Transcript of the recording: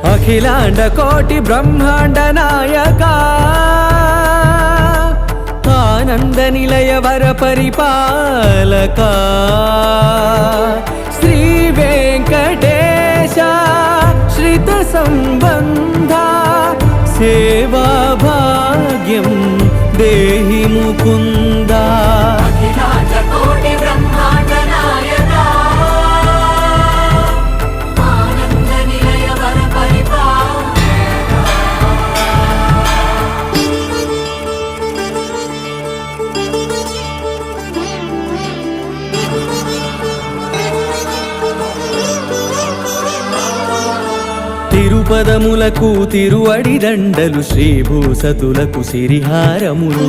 అఖిలాండ కోటి బ్రహ్మాండ నాయక ఆనంద నిలయ వర పరిపాలక శ్రీ వెంకటేశ శ్రిత సంబంధ సేవా భాగ్యం దేహి ముకుంద. తిరుపదములకు తిరువడి దండలు శ్రీభూసతులకు సిరిహారములు